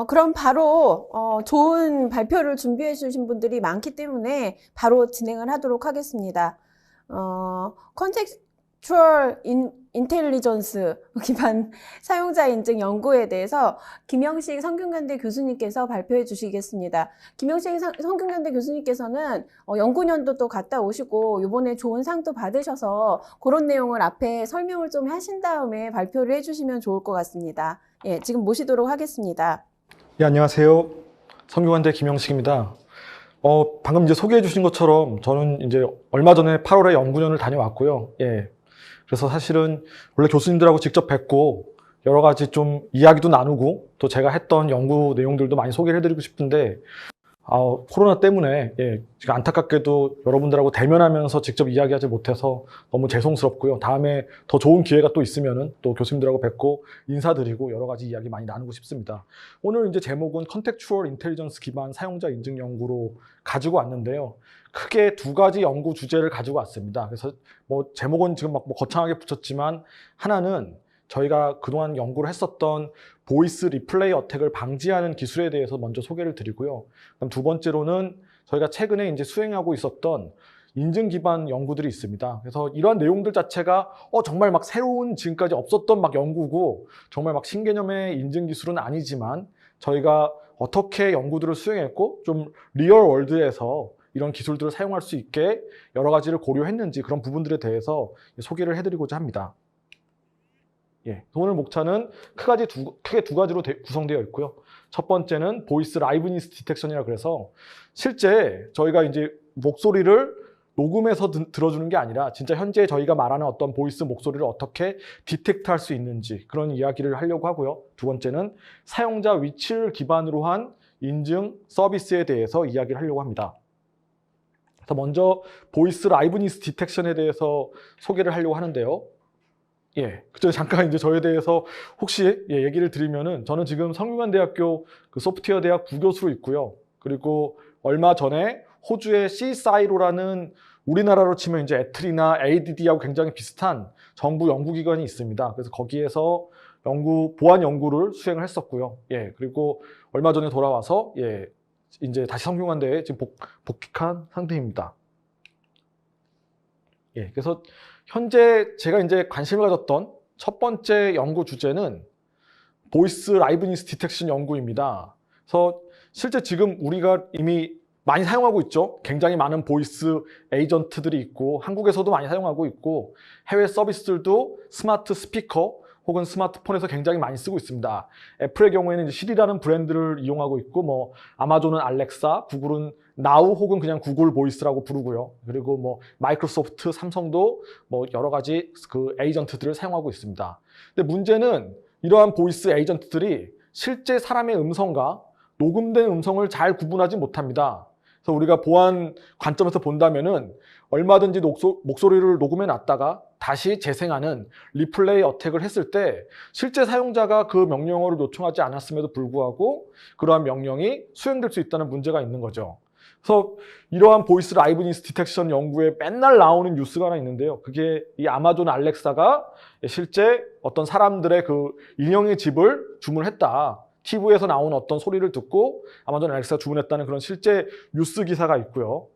그럼 바로 좋은 발표를 준비해 주신 분들이 많기 때문에 바로 진행을 하도록 하겠습니다. 컨텍스추얼 인텔리전스 기반 사용자 인증 연구에 대해서 김영식 성균관대 교수님께서 발표해 주시겠습니다. 김영식 성균관대 교수님께서는 연구년도 또 갔다 오시고 이번에 좋은 상도 받으셔서 그런 내용을 앞에 설명을 좀 하신 다음에 발표를 해주시면 좋을 것 같습니다. 예, 지금 모시도록 하겠습니다. 예, 안녕하세요. 성균관대 김영식입니다. 방금 이제 소개해 주신 것처럼 저는 이제 얼마 전에 8월에 연구년을 다녀왔고요. 예. 그래서 사실은 원래 교수님들하고 직접 뵙고 여러 가지 좀 이야기도 나누고 또 제가 했던 연구 내용들도 많이 소개를 해드리고 싶은데 코로나 때문에 지금 안타깝게도 여러분들하고 대면하면서 직접 이야기하지 못해서 너무 죄송스럽고요. 다음에 더 좋은 기회가 또 있으면은 또 교수님들하고 뵙고 인사드리고 여러 가지 이야기 많이 나누고 싶습니다. 오늘 이제 제목은 컨텍추얼 인텔리전스 기반 사용자 인증 연구로 가지고 왔는데요. 크게 두 가지 연구 주제를 가지고 왔습니다. 그래서 뭐 제목은 지금 막 거창하게 붙였지만 하나는 저희가 그동안 연구를 했었던 보이스 리플레이 어택을 방지하는 기술에 대해서 먼저 소개를 드리고요. 그럼 두 번째로는 저희가 최근에 이제 수행하고 있었던 인증 기반 연구들이 있습니다. 그래서 이러한 내용들 자체가 정말 막 새로운 지금까지 없었던 막 연구고 정말 막 신개념의 인증 기술은 아니지만 저희가 어떻게 연구들을 수행했고 좀 리얼 월드에서 이런 기술들을 사용할 수 있게 여러 가지를 고려했는지 그런 부분들에 대해서 소개를 해드리고자 합니다. 예, 오늘 목차는 크게 두 가지로 구성되어 있고요. 첫 번째는 보이스 라이브니스 디텍션이라 그래서 실제 저희가 이제 목소리를 녹음해서 들어주는 게 아니라 진짜 현재 저희가 말하는 어떤 보이스 목소리를 어떻게 디텍트할 수 있는지 그런 이야기를 하려고 하고요. 두 번째는 사용자 위치를 기반으로 한 인증 서비스에 대해서 이야기를 하려고 합니다. 그래서 먼저 보이스 라이브니스 디텍션에 대해서 소개를 하려고 하는데요. 예, 그저 잠깐 이제 저에 대해서 혹시 얘기를 드리면은 저는 지금 성균관대학교 그 소프트웨어 대학 부교수로 있고요. 그리고 얼마 전에 호주의 C사이로라는 우리나라로 치면 이제 애틀이나 ADD하고 굉장히 비슷한 정부 연구기관이 있습니다. 그래서 거기에서 보안 연구를 수행을 했었고요. 예, 그리고 얼마 전에 돌아와서 이제 다시 성균관대에 지금 복귀한 상태입니다. 예, 그래서 현재 제가 이제 관심을 가졌던 첫 번째 연구 주제는 보이스 라이브니스 디텍션 연구입니다. 그래서 실제 지금 우리가 이미 많이 사용하고 있죠. 굉장히 많은 보이스 에이전트들이 있고 한국에서도 많이 사용하고 있고 해외 서비스들도 스마트 스피커 혹은 스마트폰에서 굉장히 많이 쓰고 있습니다. 애플의 경우에는 시리라는 브랜드를 이용하고 있고 뭐 아마존은 알렉사, 구글은 나우 혹은 그냥 구글 보이스라고 부르고요. 그리고 뭐 마이크로소프트, 삼성도 뭐 여러 가지 그 에이전트들을 사용하고 있습니다. 근데 문제는 이러한 보이스 에이전트들이 실제 사람의 음성과 녹음된 음성을 잘 구분하지 못합니다. 그래서 우리가 보안 관점에서 본다면은 얼마든지 목소리를 녹음해 놨다가 다시 재생하는 리플레이 어택을 했을 때 실제 사용자가 그 명령어를 요청하지 않았음에도 불구하고 그러한 명령이 수행될 수 있다는 문제가 있는 거죠. 그래서 이러한 보이스 라이브니스 디텍션 연구에 맨날 나오는 뉴스가 하나 있는데요. 그게 이 아마존 알렉사가 실제 어떤 사람들의 그 인형의 집을 주문했다. TV에서 나온 어떤 소리를 듣고 아마존 알렉사가 주문했다는 그런 실제 뉴스 기사가 있고요.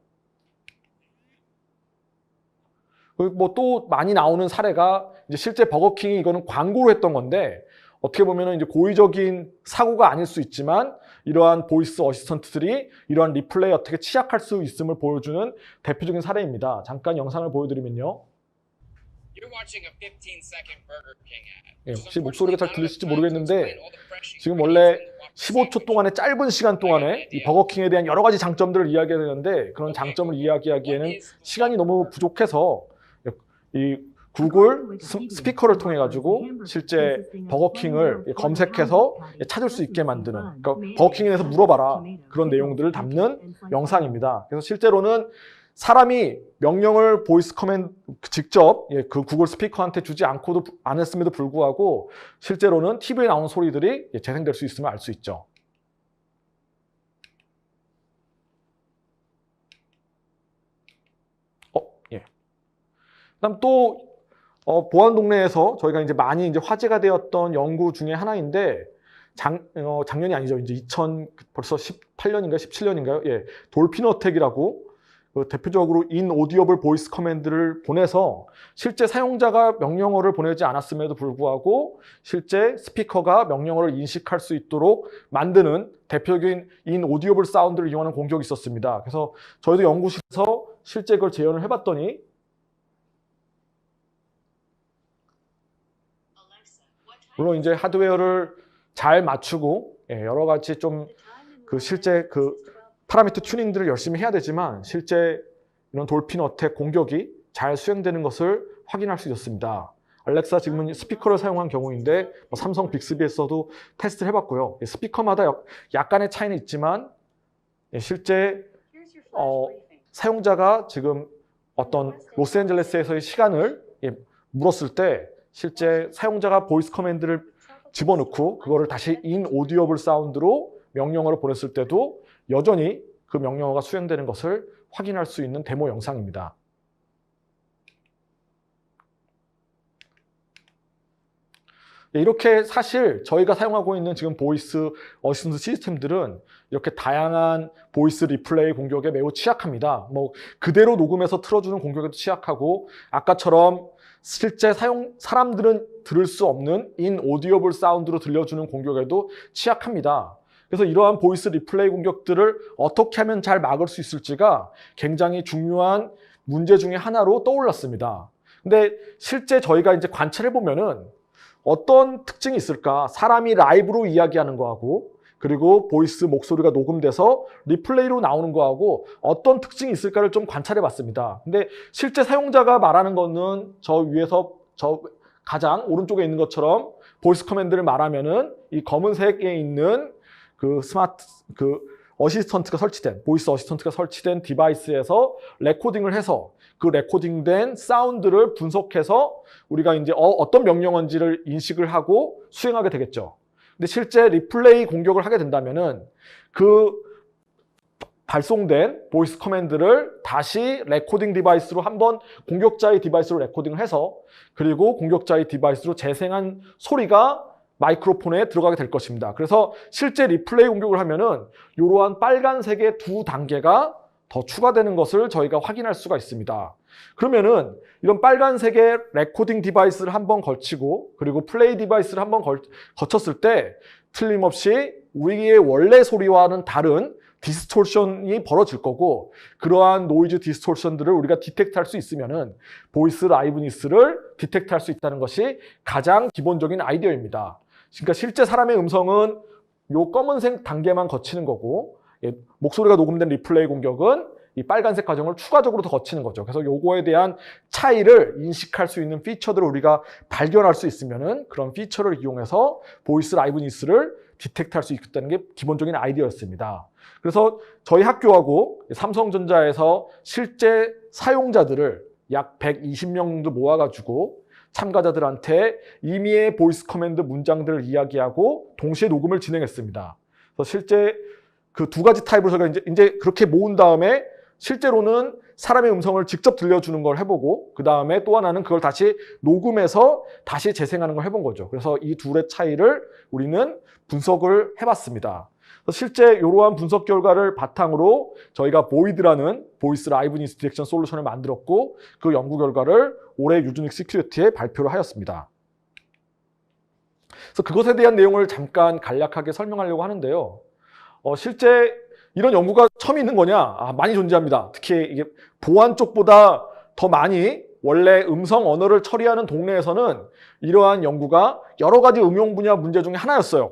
뭐 또 많이 나오는 사례가 이제 실제 버거킹이 이거는 광고로 했던 건데 어떻게 보면 이제 고의적인 사고가 아닐 수 있지만 이러한 보이스 어시스턴트들이 이러한 리플레이 어떻게 취약할 수 있음을 보여주는 대표적인 사례입니다. 잠깐 영상을 보여드리면요. 혹시 목소리가 잘 들리실지 모르겠는데 지금 원래 15초 동안의 짧은 시간 동안에 이 버거킹에 대한 여러 가지 장점들을 이야기해야 되는데 그런 장점을 이야기하기에는 시간이 너무 부족해서 이 구글 스피커를 통해 가지고 실제 버거킹을 검색해서 찾을 수 있게 만드는, 그러니까 버거킹에 대해서 물어봐라 그런 내용들을 담는 영상입니다. 그래서 실제로는 사람이 명령을 보이스 커맨드 직접 그 구글 스피커한테 주지 않았음에도 불구하고 실제로는 TV에 나오는 소리들이 재생될 수 있음을 알 수 있죠. 그다음 또 보안 동네에서 저희가 이제 많이 이제 화제가 되었던 연구 중에 하나인데 작년이 아니죠. 이제 벌써 18년인가요? 17년인가요? 예. 돌핀 어택이라고 대표적으로 인오디어블 보이스 커맨드를 보내서 실제 사용자가 명령어를 보내지 않았음에도 불구하고 실제 스피커가 명령어를 인식할 수 있도록 만드는 대표적인 인오디어블 사운드를 이용하는 공격이 있었습니다. 그래서 저희도 연구실에서 실제 그걸 재현을 해봤더니 물론 이제 하드웨어를 잘 맞추고 여러 가지 좀 실제 파라미터 튜닝들을 열심히 해야 되지만 실제 이런 돌핀 어택 공격이 잘 수행되는 것을 확인할 수 있었습니다. 알렉사 지금은 스피커를 사용한 경우인데 삼성 빅스비에서도 테스트를 해봤고요. 스피커마다 약간의 차이는 있지만 실제 사용자가 지금 어떤 로스앤젤레스에서의 시간을 물었을 때 실제 사용자가 보이스 커맨드를 집어넣고 그거를 다시 인오디어블 사운드로 명령어를 보냈을 때도 여전히 그 명령어가 수행되는 것을 확인할 수 있는 데모 영상입니다. 이렇게 사실 저희가 사용하고 있는 지금 보이스 어시스턴트 시스템들은 이렇게 다양한 보이스 리플레이 공격에 매우 취약합니다. 그대로 녹음해서 틀어주는 공격에도 취약하고 아까처럼 실제 사람들은 들을 수 없는 인오디어블 사운드로 들려주는 공격에도 취약합니다. 그래서 이러한 보이스 리플레이 공격들을 어떻게 하면 잘 막을 수 있을지가 굉장히 중요한 문제 중에 하나로 떠올랐습니다. 근데 실제 저희가 이제 관찰해 보면은 어떤 특징이 있을까? 사람이 라이브로 이야기하는 거하고 그리고 보이스 목소리가 녹음돼서 리플레이로 나오는 거하고 어떤 특징이 있을까를 좀 관찰해 봤습니다. 근데 실제 사용자가 말하는 거는 저 위에서 저 가장 오른쪽에 있는 것처럼 보이스 커맨드를 말하면은 이 검은색에 있는 어시스턴트가 설치된, 보이스 어시스턴트가 설치된 디바이스에서 레코딩을 해서 그 레코딩된 사운드를 분석해서 우리가 이제 어떤 명령어인지를 인식을 하고 수행하게 되겠죠. 근데 실제 리플레이 공격을 하게 된다면은 그 발송된 보이스 커맨드를 다시 레코딩 디바이스로 한번 공격자의 디바이스로 레코딩을 해서 그리고 공격자의 디바이스로 재생한 소리가 마이크로폰에 들어가게 될 것입니다. 그래서 실제 리플레이 공격을 하면은 이러한 빨간색의 두 단계가 더 추가되는 것을 저희가 확인할 수가 있습니다. 그러면은 이런 빨간색의 레코딩 디바이스를 한번 걸치고 그리고 플레이 디바이스를 한번 거쳤을 때 틀림없이 우리의 원래 소리와는 다른 디스토션이 벌어질 거고 그러한 노이즈 디스토션들을 우리가 디텍트할 수 있으면은 보이스 라이브니스를 디텍트할 수 있다는 것이 가장 기본적인 아이디어입니다. 그러니까 실제 사람의 음성은 요 검은색 단계만 거치는 거고 목소리가 녹음된 리플레이 공격은 이 빨간색 과정을 추가적으로 더 거치는 거죠. 그래서 요거에 대한 차이를 인식할 수 있는 피처들을 우리가 발견할 수 있으면은 그런 피처를 이용해서 보이스 라이브니스를 디텍트할 수 있다는 게 기본적인 아이디어였습니다. 그래서 저희 학교하고 삼성전자에서 실제 사용자들을 약 120명 정도 모아가지고 참가자들한테 임의의 보이스 커맨드 문장들을 이야기하고 동시에 녹음을 진행했습니다. 그래서 실제 그 두 가지 타입으로 저희가 이제 그렇게 모은 다음에 실제로는 사람의 음성을 직접 들려주는 걸 해보고 그 다음에 또 하나는 그걸 다시 녹음해서 다시 재생하는 걸 해본 거죠. 그래서 이 둘의 차이를 우리는 분석을 해봤습니다. 실제 이러한 분석 결과를 바탕으로 저희가 보이드라는 보이스 라이브니스 디텍션 솔루션을 만들었고 그 연구 결과를 올해 유즈닉 시큐리티에 발표를 하였습니다. 그래서 그것에 대한 내용을 잠깐 간략하게 설명하려고 하는데요. 실제 이런 연구가 처음 있는 거냐? 많이 존재합니다. 특히 이게 보안 쪽보다 더 많이 원래 음성 언어를 처리하는 동네에서는 이러한 연구가 여러 가지 응용 분야 문제 중에 하나였어요.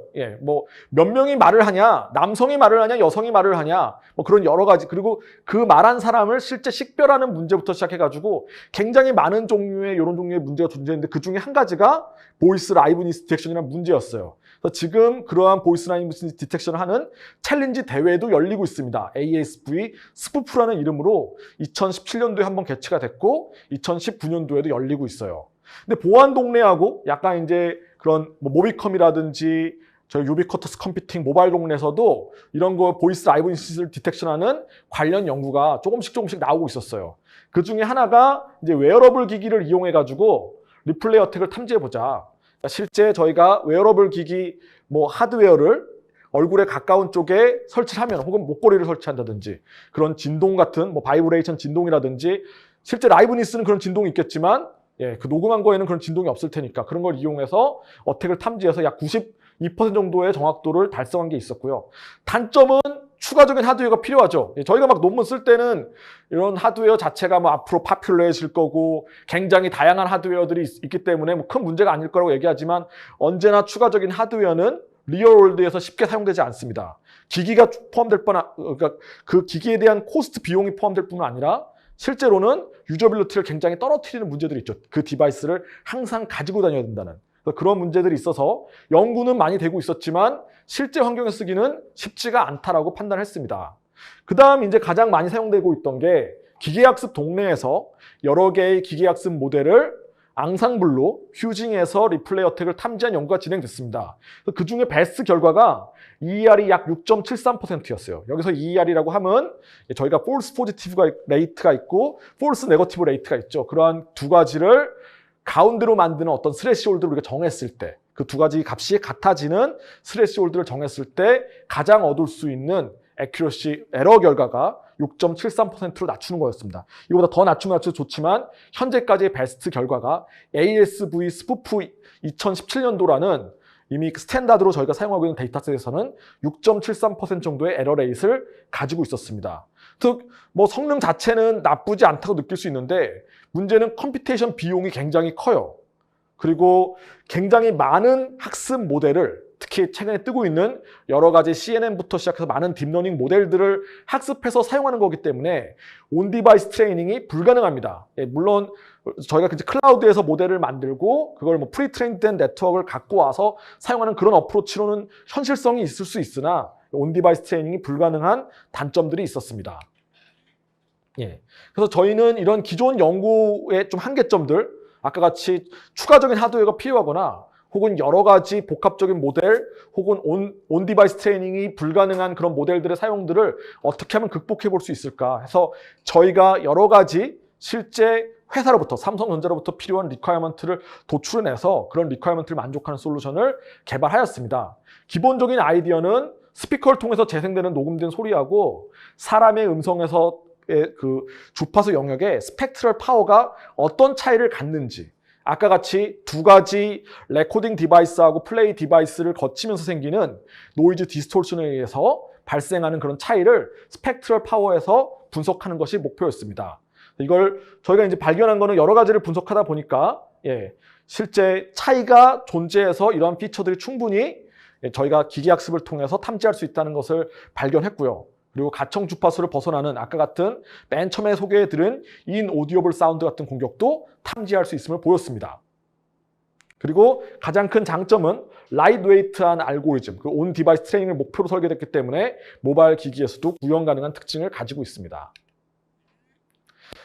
몇 명이 말을 하냐, 남성이 말을 하냐, 여성이 말을 하냐, 그런 여러 가지. 그리고 그 말한 사람을 실제 식별하는 문제부터 시작해가지고 굉장히 많은 종류의 이런 종류의 문제가 존재했는데 그 중에 한 가지가 보이스 라이브니스 디텍션이라는 문제였어요. 그래서 지금 그러한 보이스 라이브니스 디텍션을 하는 챌린지 대회도 열리고 있습니다. ASV 스푸프라는 이름으로 2017년도에 한번 개최가 됐고 2019년도에도 열리고 있어요. 근데 보안 동네하고 약간 이제 그런 모비컴이라든지 저희 유비쿼터스 컴퓨팅 모바일 동네에서도 이런 거 보이스 라이브니스를 디텍션하는 관련 연구가 조금씩 나오고 있었어요. 그 중에 하나가 이제 웨어러블 기기를 이용해 가지고 리플레이 어택을 탐지해 보자. 실제 저희가 웨어러블 기기 뭐 하드웨어를 얼굴에 가까운 쪽에 설치를 하면 혹은 목걸이를 설치한다든지 그런 진동 같은 뭐 바이브레이션 진동이라든지 실제 라이브니스는 그런 진동이 있겠지만 예, 그 녹음한 거에는 그런 진동이 없을 테니까 그런 걸 이용해서 어택을 탐지해서 약 92% 정도의 정확도를 달성한 게 있었고요. 단점은 추가적인 하드웨어가 필요하죠. 예, 저희가 막 논문 쓸 때는 이런 하드웨어 자체가 뭐 앞으로 파퓰러해질 거고 굉장히 다양한 하드웨어들이 있기 때문에 뭐 큰 문제가 아닐 거라고 얘기하지만 언제나 추가적인 하드웨어는 리얼월드에서 쉽게 사용되지 않습니다. 기기가 포함될 그러니까 그 기기에 대한 코스트 비용이 포함될 뿐만 아니라 실제로는 유저빌리티를 굉장히 떨어뜨리는 문제들이 있죠. 그 디바이스를 항상 가지고 다녀야 된다는 그런 문제들이 있어서 연구는 많이 되고 있었지만 실제 환경에 쓰기는 쉽지가 않다라고 판단했습니다. 그 다음 이제 가장 많이 사용되고 있던 게 기계학습 동네에서 여러 개의 기계학습 모델을 앙상블로 퓨징해서 리플레이 어택을 탐지한 연구가 진행됐습니다. 그 중에 베스트 결과가 EER이 약 6.73%였어요. 여기서 EER이라고 하면 저희가 false positive 레이트가 있고 false negative 레이트가 있죠. 그러한 두 가지를 가운데로 만드는 어떤 스레시홀드를 우리가 정했을 때 그 두 가지 값이 같아지는 스레시홀드를 정했을 때 가장 얻을 수 있는 액큐러시 에러 결과가 6.73%로 낮추는 거였습니다. 이거보다 더 낮추면 낮춰도 좋지만 현재까지의 베스트 결과가 ASV 스푸프 2017년도라는 이미 스탠다드로 저희가 사용하고 있는 데이터셋에서는 6.73% 정도의 에러 레이트를 가지고 있었습니다. 즉, 뭐 성능 자체는 나쁘지 않다고 느낄 수 있는데 문제는 컴퓨테이션 비용이 굉장히 커요. 그리고 굉장히 많은 학습 모델을 특히 최근에 뜨고 있는 여러 가지 CNN부터 시작해서 많은 딥러닝 모델들을 학습해서 사용하는 거기 때문에 온디바이스 트레이닝이 불가능합니다. 예, 물론 저희가 이제 클라우드에서 모델을 만들고 그걸 뭐 프리트레인된 네트워크를 갖고 와서 사용하는 그런 어프로치로는 현실성이 있을 수 있으나 온디바이스 트레이닝이 불가능한 단점들이 있었습니다. 예, 그래서 저희는 이런 기존 연구의 좀 한계점들 아까 같이 추가적인 하드웨어가 필요하거나 혹은 여러 가지 복합적인 모델 혹은 온디바이스 트레이닝이 불가능한 그런 모델들의 사용들을 어떻게 하면 극복해 볼 수 있을까 해서 저희가 여러 가지 실제 회사로부터 삼성전자로부터 필요한 리퀘어먼트를 도출해내서 그런 리퀘어먼트를 만족하는 솔루션을 개발하였습니다. 기본적인 아이디어는 스피커를 통해서 재생되는 녹음된 소리하고 사람의 음성에서 그 주파수 영역의 스펙트럴 파워가 어떤 차이를 갖는지 아까 같이 두 가지 레코딩 디바이스하고 플레이 디바이스를 거치면서 생기는 노이즈 디스토션에 의해서 발생하는 그런 차이를 스펙트럴 파워에서 분석하는 것이 목표였습니다. 이걸 저희가 이제 발견한 거는 여러 가지를 분석하다 보니까 실제 차이가 존재해서 이러한 피처들이 충분히 저희가 기계학습을 통해서 탐지할 수 있다는 것을 발견했고요. 그리고 가청 주파수를 벗어나는 아까 같은 맨 처음에 소개해드린 인오디오블 사운드 같은 공격도 탐지할 수 있음을 보였습니다. 그리고 가장 큰 장점은 라이트웨이트한 알고리즘, 그 온 디바이스 트레이닝을 목표로 설계됐기 때문에 모바일 기기에서도 구현 가능한 특징을 가지고 있습니다.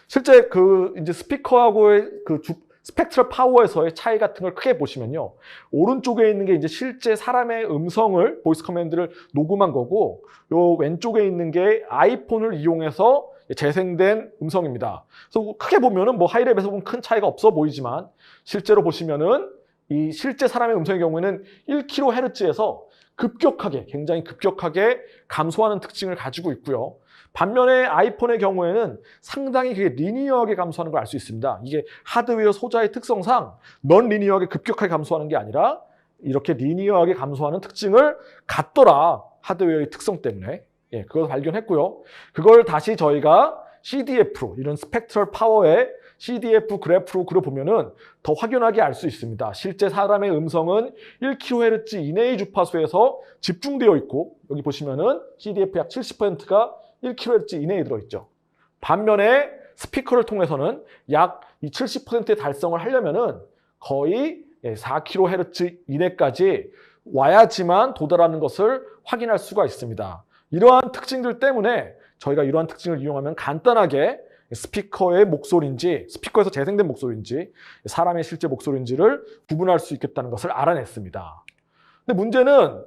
실제 그 이제 스피커하고의 그 스펙트럴 파워에서의 차이 같은 걸 크게 보시면요. 오른쪽에 있는 게 이제 실제 사람의 음성을, 보이스 커맨드를 녹음한 거고, 요 왼쪽에 있는 게 아이폰을 이용해서 재생된 음성입니다. 그래서 크게 보면은 뭐 하이랩에서 보면 큰 차이가 없어 보이지만, 실제로 보시면은 이 실제 사람의 음성의 경우에는 1kHz에서 급격하게, 굉장히 급격하게 감소하는 특징을 가지고 있고요. 반면에 아이폰의 경우에는 상당히 그게 리니어하게 감소하는 걸 알 수 있습니다. 이게 하드웨어 소자의 특성상 넌 리니어하게 급격하게 감소하는 게 아니라 이렇게 리니어하게 감소하는 특징을 갖더라. 하드웨어의 특성 때문에. 그걸 발견했고요. 그걸 다시 저희가 CDF로 이런 스펙트럴 파워의 CDF 그래프로 그려보면은 더 확연하게 알 수 있습니다. 실제 사람의 음성은 1kHz 이내의 주파수에서 집중되어 있고 여기 보시면은 CDF 약 70%가 1kHz 이내에 들어있죠. 반면에 스피커를 통해서는 약 이 70%의 달성을 하려면은 거의 4kHz 이내까지 와야지만 도달하는 것을 확인할 수가 있습니다. 이러한 특징들 때문에 저희가 이러한 특징을 이용하면 간단하게 스피커의 목소리인지 스피커에서 재생된 목소리인지 사람의 실제 목소리인지를 구분할 수 있겠다는 것을 알아냈습니다. 근데 문제는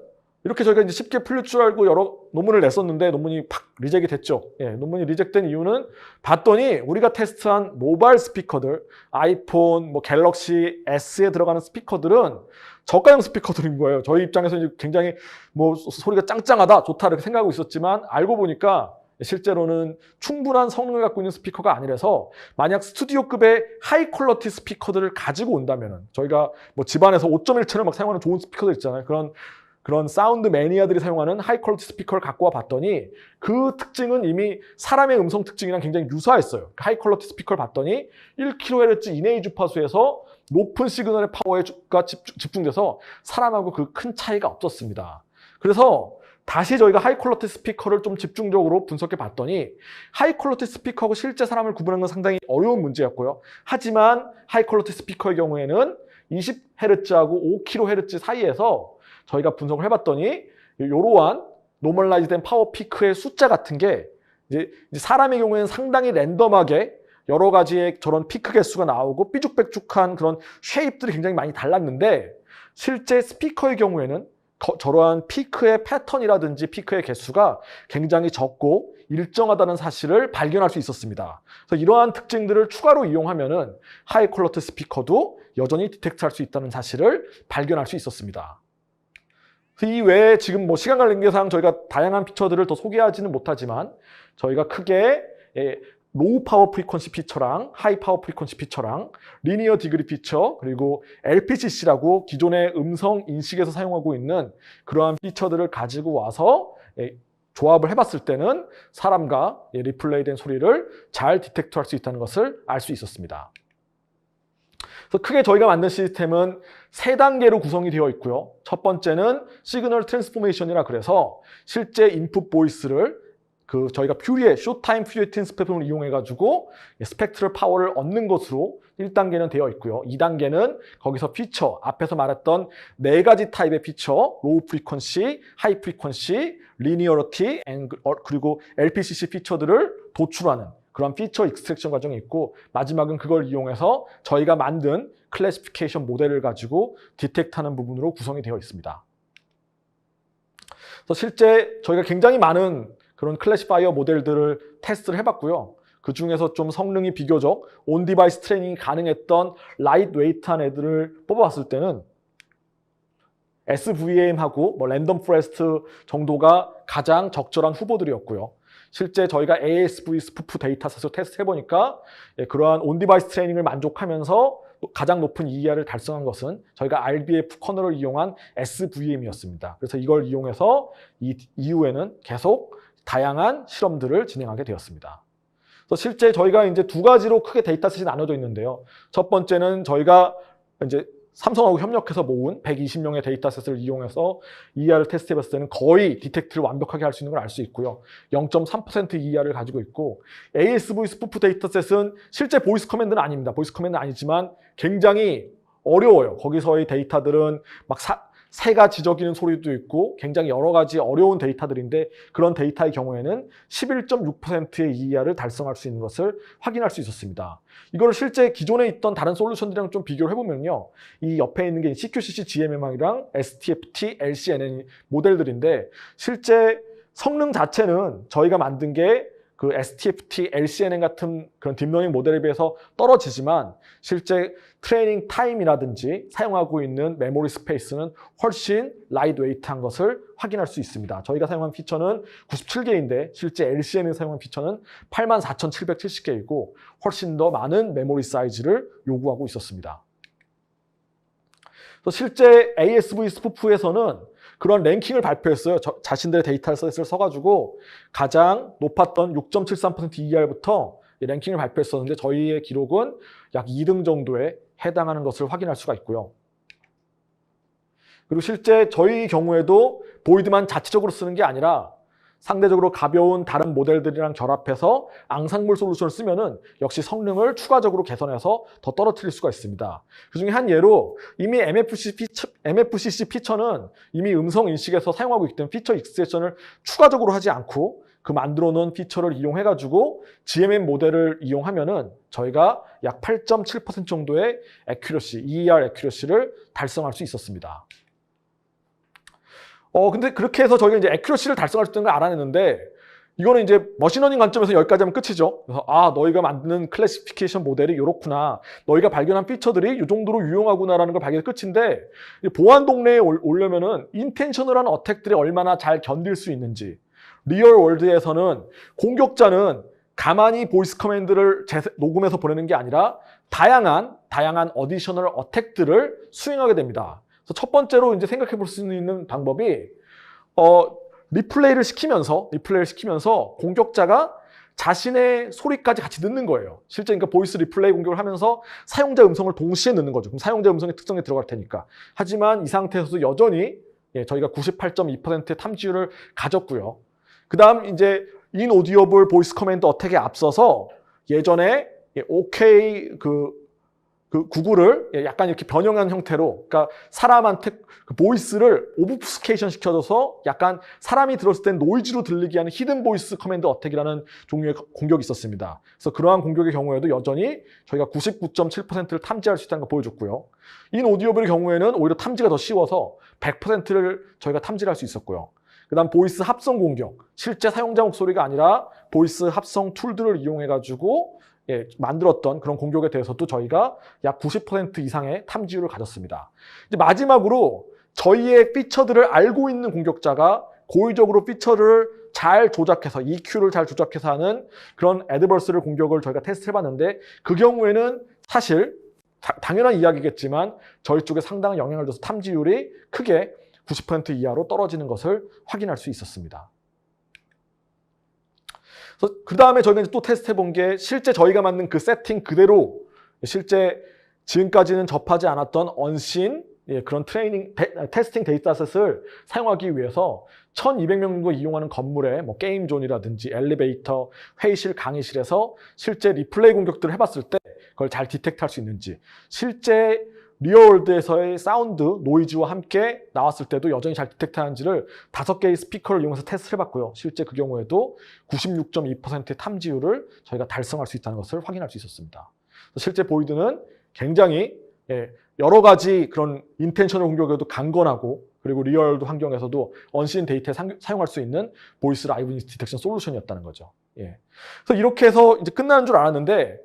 이렇게 저희가 이제 쉽게 풀릴 줄 알고 여러 논문을 냈었는데 논문이 팍 리젝이 됐죠. 예, 논문이 리젝된 이유는 봤더니 우리가 테스트한 모바일 스피커들, 아이폰, 뭐 갤럭시 S에 들어가는 스피커들은 저가형 스피커들인 거예요. 저희 입장에서 이제 굉장히 뭐 소리가 짱짱하다, 좋다 이렇게 생각하고 있었지만 알고 보니까 실제로는 충분한 성능을 갖고 있는 스피커가 아니라서 만약 스튜디오급의 하이 퀄러티 스피커들을 가지고 온다면은 저희가 뭐 집안에서 5.1채널 막 사용하는 좋은 스피커들 있잖아요. 그런 사운드 매니아들이 사용하는 하이 퀄리티 스피커를 갖고 와 봤더니 그 특징은 이미 사람의 음성 특징이랑 굉장히 유사했어요. 하이 퀄리티 스피커를 봤더니 1kHz 이내의 주파수에서 높은 시그널의 파워가 집중돼서 사람하고 그 큰 차이가 없었습니다. 그래서 다시 저희가 하이 퀄리티 스피커를 좀 집중적으로 분석해 봤더니 하이 퀄리티 스피커하고 실제 사람을 구분하는 건 상당히 어려운 문제였고요. 하지만 하이 퀄리티 스피커의 경우에는 20Hz하고 5kHz 사이에서 저희가 분석을 해봤더니 이러한 노멀라이즈된 파워 피크의 숫자 같은 게 이제 사람의 경우에는 상당히 랜덤하게 여러 가지의 저런 피크 개수가 나오고 삐죽빼죽한 그런 쉐입들이 굉장히 많이 달랐는데 실제 스피커의 경우에는 저러한 피크의 패턴이라든지 피크의 개수가 굉장히 적고 일정하다는 사실을 발견할 수 있었습니다. 그래서 이러한 특징들을 추가로 이용하면은 하이 퀄리티 스피커도 여전히 디텍트할 수 있다는 사실을 발견할 수 있었습니다. 이 외에 지금 뭐 시간 관계상 저희가 다양한 피처들을 더 소개하지는 못하지만 저희가 크게 로우 파워 프리퀀시 피처랑 하이 파워 프리퀀시 피처랑 리니어 디그리 피처 그리고 LPCC라고 기존의 음성 인식에서 사용하고 있는 그러한 피처들을 가지고 와서 조합을 해봤을 때는 사람과 리플레이된 소리를 잘 디텍트할 수 있다는 것을 알 수 있었습니다. 그래서 크게 저희가 만든 시스템은 3단계로 구성이 되어 있고요. 첫 번째는 시그널 트랜스포메이션이라 그래서 실제 인풋 보이스를 저희가 퓨리에 쇼타임 퓨리에틴 스펙트럼을 이용해가지고 스펙트럴 파워를 얻는 것으로 1단계는 되어 있고요. 2단계는 거기서 피처, 앞에서 말했던 4가지 타입의 피처, 로우 프리퀀시, 하이 프리퀀시, 리니어리티, 그리고 LPCC 피처들을 도출하는 그런 피처 익스트랙션 과정이 있고 마지막은 그걸 이용해서 저희가 만든 클래시피케이션 모델을 가지고 디텍트하는 부분으로 구성이 되어 있습니다. 그래서 실제 저희가 굉장히 많은 그런 클래시파이어 모델들을 테스트를 해봤고요. 그 중에서 좀 성능이 비교적 온 디바이스 트레이닝이 가능했던 라이트 웨이트한 애들을 뽑아봤을 때는 SVM하고 뭐 랜덤 포레스트 정도가 가장 적절한 후보들이었고요. 실제 저희가 ASV 스푸프 데이터셋을 테스트해보니까 그러한 온 디바이스 트레이닝을 만족하면서 가장 높은 EER을 달성한 것은 저희가 RBF 커널을 이용한 SVM이었습니다. 그래서 이걸 이용해서 이후에는 계속 다양한 실험들을 진행하게 되었습니다. 그래서 실제 저희가 이제 2가지로 크게 데이터셋이 나눠져 있는데요. 첫 번째는 저희가 이제 삼성하고 협력해서 모은 120명의 데이터셋을 이용해서 EER을 테스트해봤을 때는 거의 디텍트를 완벽하게 할 수 있는 걸 알 수 있고요. 0.3% EER을 가지고 있고 ASV 스푸프 데이터셋은 실제 보이스 커맨드는 아닙니다. 보이스 커맨드는 아니지만 굉장히 어려워요. 거기서의 데이터들은 막 새가 지저귀는 소리도 있고 굉장히 여러 가지 어려운 데이터들인데 그런 데이터의 경우에는 11.6%의 EER을 달성할 수 있는 것을 확인할 수 있었습니다. 이걸 실제 기존에 있던 다른 솔루션들이랑 좀 비교를 해보면요. 이 옆에 있는 게 CQCC GMM이랑 STFT, LCNN 모델들인데 실제 성능 자체는 저희가 만든 게 그 STFT, LCNN 같은 그런 딥러닝 모델에 비해서 떨어지지만 실제 트레이닝 타임이라든지 사용하고 있는 메모리 스페이스는 훨씬 라이트 웨이트한 것을 확인할 수 있습니다. 저희가 사용한 피처는 97개인데 실제 LCN이 사용한 피처는 84,770개이고 훨씬 더 많은 메모리 사이즈를 요구하고 있었습니다. 그래서 실제 ASV 스푸프에서는 그런 랭킹을 발표했어요. 자신들의 데이터셋을 써가지고 가장 높았던 6.73% EER부터 랭킹을 발표했었는데 저희의 기록은 약 2등 정도에 해당하는 것을 확인할 수가 있고요. 그리고 실제 저희 경우에도 보이드만 자체적으로 쓰는 게 아니라 상대적으로 가벼운 다른 모델들이랑 결합해서 앙상블 솔루션을 쓰면은 역시 성능을 추가적으로 개선해서 더 떨어뜨릴 수가 있습니다. 그 중에 한 예로 이미 MFCC 피처는 이미 음성 인식에서 사용하고 있기 때문에 피처 익스트랙션을 추가적으로 하지 않고 그 만들어 놓은 피처를 이용해가지고 GMM 모델을 이용하면은 저희가 약 8.7% 정도의 EER 애큐러시를 달성할 수 있었습니다. 근데 그렇게 해서 저희가 이제 애큐러시를 달성할 수 있다는 걸 알아냈는데, 이거는 이제 머신러닝 관점에서 여기까지 하면 끝이죠. 그래서 너희가 만드는 클래시피케이션 모델이 이렇구나, 너희가 발견한 피처들이 이 정도로 유용하구나라는 걸 발견해서 끝인데, 보안 동네에 오려면은 인텐셔널한 어택들이 얼마나 잘 견딜 수 있는지, 리얼 월드에서는 공격자는 가만히 보이스 커맨드를 녹음해서 보내는 게 아니라 다양한 어디셔널 어택들을 수행하게 됩니다. 그래서 첫 번째로 이제 생각해 볼 수 있는 방법이 리플레이를 시키면서 공격자가 자신의 소리까지 같이 넣는 거예요. 실제 그러니까 보이스 리플레이 공격을 하면서 사용자 음성을 동시에 넣는 거죠. 그럼 사용자 음성의 특성에 들어갈 테니까. 하지만 이 상태에서도 여전히 저희가 98.2%의 탐지율을 가졌고요. 그 다음 이제 인오디어블 보이스 커맨드 어택에 앞서서 예전에 OK 구글을 약간 이렇게 변형한 형태로, 그러니까 사람한테 그 보이스를 오브스케이션 시켜줘서 약간 사람이 들었을 땐 노이즈로 들리게 하는 히든 보이스 커맨드 어택이라는 종류의 공격이 있었습니다. 그래서 그러한 공격의 경우에도 여전히 저희가 99.7%를 탐지할 수 있다는 걸 보여줬고요. 인오디어블의 경우에는 오히려 탐지가 더 쉬워서 100%를 저희가 탐지를 할 수 있었고요. 그 다음 보이스 합성 공격, 실제 사용자 목소리가 아니라 보이스 합성 툴들을 이용해가지고 만들었던 그런 공격에 대해서도 저희가 약 90% 이상의 탐지율을 가졌습니다. 이제 마지막으로 저희의 피처들을 알고 있는 공격자가 고의적으로 피처를 잘 조작해서 EQ를 잘 조작해서 하는 그런 애드버스를 공격을 저희가 테스트해봤는데, 그 경우에는 사실 당연한 이야기겠지만 저희 쪽에 상당한 영향을 줘서 탐지율이 크게 90% 이하로 떨어지는 것을 확인할 수 있었습니다. 그 다음에 저희가 이제 또 테스트해 본 게, 실제 저희가 만든 그 세팅 그대로 실제 지금까지는 접하지 않았던 언신 그런 테스팅 데이터셋을 사용하기 위해서 1200명 정도 이용하는 건물에 뭐 게임존이라든지 엘리베이터, 회의실, 강의실에서 실제 리플레이 공격들을 해봤을 때 그걸 잘 디텍트할 수 있는지, 실제 리얼월드에서의 사운드, 노이즈와 함께 나왔을 때도 여전히 잘 디텍트하는지를 5개의 스피커를 이용해서 테스트를 해봤고요. 실제 그 경우에도 96.2%의 탐지율을 저희가 달성할 수 있다는 것을 확인할 수 있었습니다. 실제 보이드는 굉장히 여러 가지 그런 인텐셔널 공격에도 강건하고, 그리고 리얼월드 환경에서도 언신 데이터에 사용할 수 있는 보이스 라이브 디텍션 솔루션이었다는 거죠. 그래서 이렇게 해서 이제 끝나는 줄 알았는데,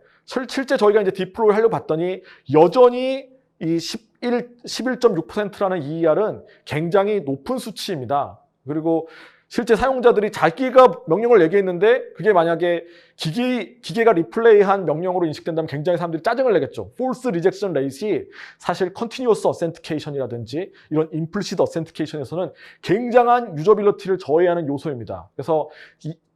실제 저희가 이제 디플로이 하려고 봤더니 여전히 이 11.6%라는 EER은 굉장히 높은 수치입니다. 그리고 실제 사용자들이 자기가 명령을 얘기했는데 그게 만약에 기계가 리플레이한 명령으로 인식된다면 굉장히 사람들이 짜증을 내겠죠. False Rejection Rate이 사실 Continuous Authentication이라든지 이런 Implicit Authentication에서는 굉장한 유저빌리티를 저해하는 요소입니다. 그래서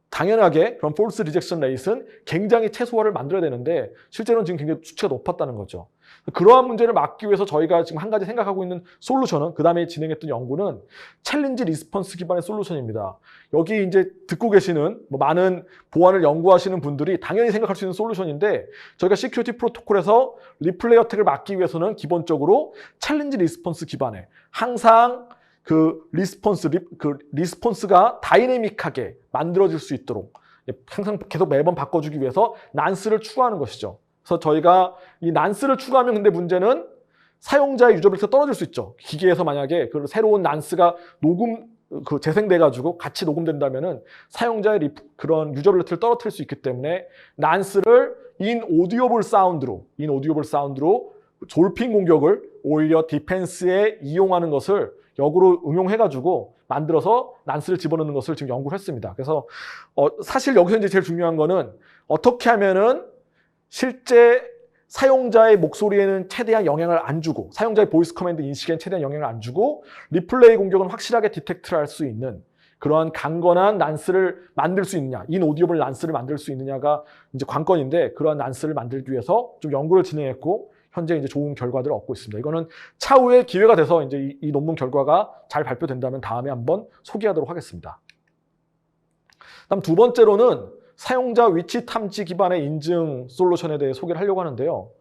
당연하게 그런 False Rejection Rate은 굉장히 최소화를 만들어야 되는데 실제로는 지금 굉장히 수치가 높았다는 거죠. 그러한 문제를 막기 위해서 저희가 지금 한 가지 생각하고 있는 솔루션은, 그 다음에 진행했던 연구는 챌린지 리스폰스 기반의 솔루션입니다. 여기 이제 듣고 계시는 많은 보안을 연구하시는 분들이 당연히 생각할 수 있는 솔루션인데, 저희가 시큐리티 프로토콜에서 리플레이 어택을 막기 위해서는 기본적으로 챌린지 리스폰스 기반의, 항상 그 리스폰스가 다이내믹하게 만들어질 수 있도록 항상 계속 매번 바꿔주기 위해서 난스를 추가하는 것이죠. 그래서 저희가 이 난스를 추가하면, 근데 문제는 사용자의 유저빌리티가 떨어질 수 있죠. 기계에서 만약에 그 새로운 난스가 재생돼가지고 같이 녹음된다면은 사용자의 그런 유저빌리티를 떨어뜨릴 수 있기 때문에 난스를 인오디오블 사운드로 졸핑 공격을 오히려 디펜스에 이용하는 것을 역으로 응용해가지고 만들어서 난스를 집어넣는 것을 지금 연구를 했습니다. 그래서 사실 여기서 이제 제일 중요한 거는 어떻게 하면은 실제 사용자의 목소리에는 최대한 영향을 안 주고, 사용자의 보이스 커맨드 인식에는 최대한 영향을 안 주고, 리플레이 공격은 확실하게 디텍트를 할 수 있는 그러한 강건한 난스를 만들 수 있느냐, 인오디오블 난스를 만들 수 있느냐가 이제 관건인데, 그러한 난스를 만들기 위해서 좀 연구를 진행했고 현재 이제 좋은 결과들을 얻고 있습니다. 이거는 차후에 기회가 돼서 이제 이 논문 결과가 잘 발표된다면 다음에 한번 소개하도록 하겠습니다. 다음 두 번째로는 사용자 위치 탐지 기반의 인증 솔루션에 대해 소개를 하려고 하는데요.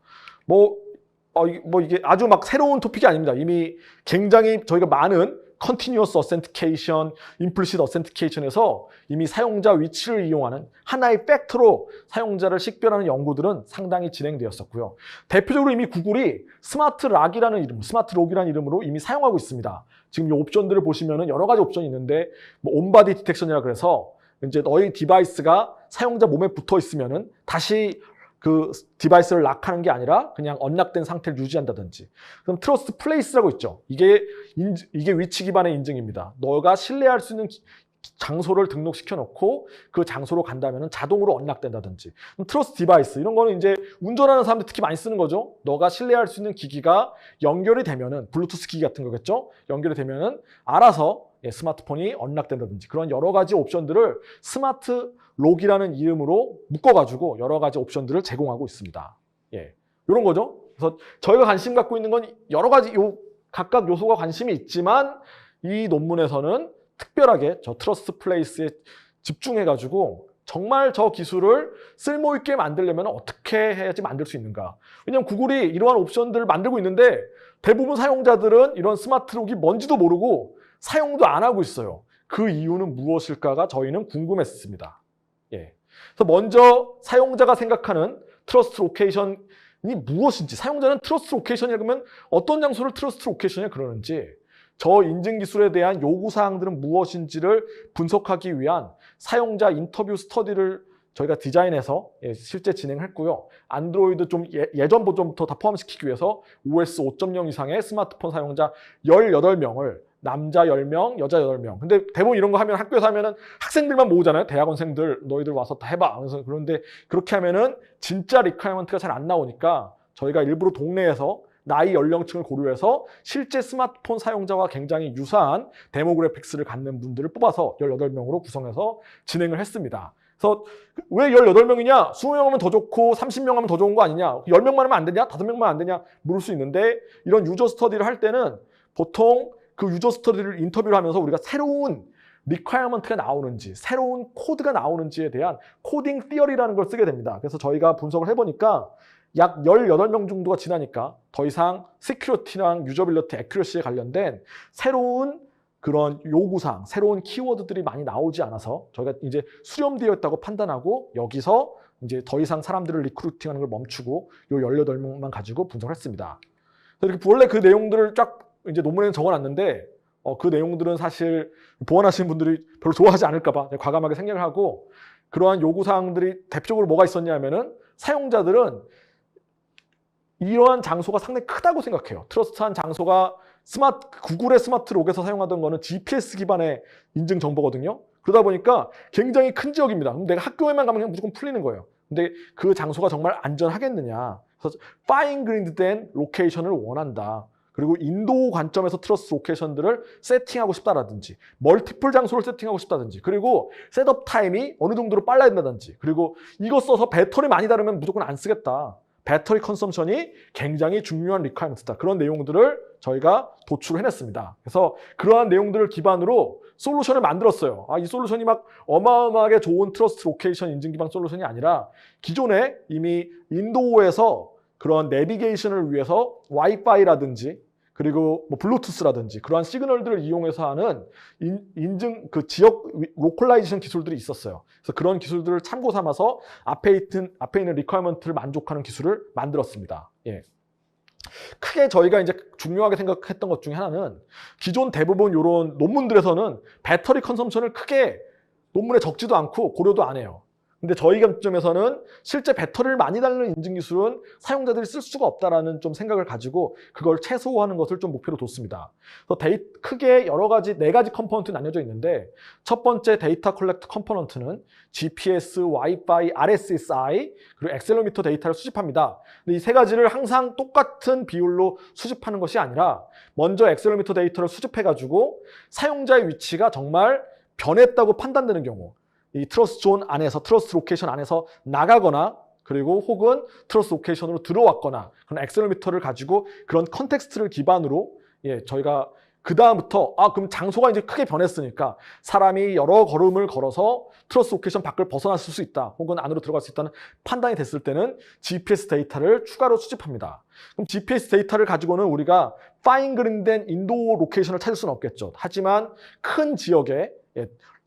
이게 아주 막 새로운 토픽이 아닙니다. 이미 굉장히 저희가 많은 Continuous Authentication, Implicit Authentication에서 이미 사용자 위치를 이용하는 하나의 팩터로 사용자를 식별하는 연구들은 상당히 진행되었었고요. 대표적으로 이미 구글이 스마트 록이라는 이름으로 이미 사용하고 있습니다. 지금 이 옵션들을 보시면은 여러 가지 옵션이 있는데, 뭐 온바디 디텍션이라 그래서 이제 너희 디바이스가 사용자 몸에 붙어 있으면은 다시 그 디바이스를 락하는 게 아니라 그냥 언락된 상태를 유지한다든지. 그럼 트러스트 플레이스라고 있죠. 이게 위치 기반의 인증입니다. 너가 신뢰할 수 있는 장소를 등록시켜 놓고 그 장소로 간다면 자동으로 언락된다든지. 트러스트 디바이스 이런 거는 이제 운전하는 사람들 특히 많이 쓰는 거죠. 너가 신뢰할 수 있는 기기가 연결이 되면은 블루투스 기기 같은 거겠죠. 연결이 되면은 알아서 스마트폰이 언락된다든지 그런 여러 가지 옵션들을 스마트 록이라는 이름으로 묶어가지고 여러 가지 옵션들을 제공하고 있습니다. 예, 이런 거죠. 그래서 저희가 관심 갖고 있는 건 여러 가지 각각 요소가 관심이 있지만 이 논문에서는 특별하게 저 트러스트 플레이스에 집중해가지고 정말 저 기술을 쓸모있게 만들려면 어떻게 해야지 만들 수 있는가. 왜냐하면 구글이 이러한 옵션들을 만들고 있는데 대부분 사용자들은 이런 스마트 록이 뭔지도 모르고 사용도 안 하고 있어요. 그 이유는 무엇일까가 저희는 궁금했습니다. 예. 그래서 먼저 사용자가 생각하는 트러스트 로케이션이 무엇인지, 사용자는 트러스트 로케이션이라 그러면 어떤 장소를 트러스트 로케이션이라 그러는지, 저 인증 기술에 대한 요구 사항들은 무엇인지를 분석하기 위한 사용자 인터뷰 스터디를 저희가 디자인해서 실제 진행했고요. 안드로이드 좀 예전 버전부터 다 포함시키기 위해서 OS 5.0 이상의 스마트폰 사용자 18명을 남자 10명, 여자 8명. 근데 대부분 이런 거 하면 학교에서 하면은 학생들만 모으잖아요. 대학원생들 너희들 와서 다 해봐. 그런데 그렇게 하면은 진짜 리퀘어먼트가 잘 안 나오니까 저희가 일부러 동네에서 나이 연령층을 고려해서 실제 스마트폰 사용자와 굉장히 유사한 데모그래픽스를 갖는 분들을 뽑아서 18명으로 구성해서 진행을 했습니다. 그래서 왜 18명이냐? 20명 하면 더 좋고 30명 하면 더 좋은 거 아니냐? 10명만 하면 안 되냐? 5명만 안 되냐? 물을 수 있는데 이런 유저 스터디를 할 때는 보통 그 유저 스터디를 인터뷰를 하면서 우리가 새로운 리퀘어먼트가 나오는지, 새로운 코드가 나오는지에 대한 코딩 티어리라는 걸 쓰게 됩니다. 그래서 저희가 분석을 해보니까 약 18명 정도가 지나니까 더 이상 시큐리티랑 유저빌리티, 애큐러시에 관련된 새로운 그런 요구사항, 새로운 키워드들이 많이 나오지 않아서 저희가 이제 수렴되어 있다고 판단하고 여기서 이제 더 이상 사람들을 리크루팅하는 걸 멈추고 요 18명만 가지고 분석을 했습니다. 그래서 이렇게 원래 그 내용들을 쫙 이제 논문에는 적어놨는데 그 내용들은 사실 보완하시는 분들이 별로 좋아하지 않을까봐 과감하게 생략을 하고, 그러한 요구사항들이 대표적으로 뭐가 있었냐 하면은 사용자들은 이러한 장소가 상당히 크다고 생각해요. 트러스트한 장소가 구글의 스마트 록에서 사용하던 거는 GPS 기반의 인증 정보거든요. 그러다 보니까 굉장히 큰 지역입니다. 그럼 내가 학교에만 가면 그냥 무조건 풀리는 거예요. 근데 그 장소가 정말 안전하겠느냐. 그래서 파인 그린드된 로케이션을 원한다. 그리고 인도 관점에서 트러스트 로케이션들을 세팅하고 싶다라든지, 멀티플 장소를 세팅하고 싶다든지, 그리고 셋업 타임이 어느 정도로 빨라야 된다든지, 그리고 이거 써서 배터리 많이 다르면 무조건 안 쓰겠다. 배터리 컨섬션이 굉장히 중요한 리퀘어먼트다. 그런 내용들을 저희가 도출해냈습니다. 그래서 그러한 내용들을 기반으로 솔루션을 만들었어요. 이 솔루션이 막 어마어마하게 좋은 트러스트 로케이션 인증 기반 솔루션이 아니라 기존에 이미 인도에서 그런 내비게이션을 위해서 와이파이라든지 그리고 뭐 블루투스라든지 그러한 시그널들을 이용해서 하는 인증 그 지역 로컬라이제이션 기술들이 있었어요. 그래서 그런 기술들을 참고 삼아서 앞에 있는 리퀘어먼트를 만족하는 기술을 만들었습니다. 예. 크게 저희가 이제 중요하게 생각했던 것 중에 하나는 기존 대부분 이런 논문들에서는 배터리 컨섬션을 크게 논문에 적지도 않고 고려도 안 해요. 근데 저희 관점에서는 실제 배터리를 많이 달는 인증 기술은 사용자들이 쓸 수가 없다라는 좀 생각을 가지고 그걸 최소화하는 것을 좀 목표로 뒀습니다. 그래서 크게 여러 가지 4가지 컴포넌트 나뉘어져 있는데, 첫 번째 데이터 컬렉트 컴포넌트는 GPS, 와이파이, RSSI 그리고 액셀로미터 데이터를 수집합니다. 근데 이 3가지를 항상 똑같은 비율로 수집하는 것이 아니라 먼저 액셀로미터 데이터를 수집해가지고 사용자의 위치가 정말 변했다고 판단되는 경우, 이 트러스트 존 안에서, 트러스트 로케이션 안에서 나가거나 그리고 혹은 트러스트 로케이션으로 들어왔거나 그런 액셀로미터를 가지고 그런 컨텍스트를 기반으로 저희가 그 다음부터 그럼 장소가 이제 크게 변했으니까 사람이 여러 걸음을 걸어서 트러스 로케이션 밖을 벗어났을 수 있다, 혹은 안으로 들어갈 수 있다는 판단이 됐을 때는 GPS 데이터를 추가로 수집합니다. 그럼 GPS 데이터를 가지고는 우리가 파인그린된 인도 로케이션을 찾을 수는 없겠죠. 하지만 큰 지역에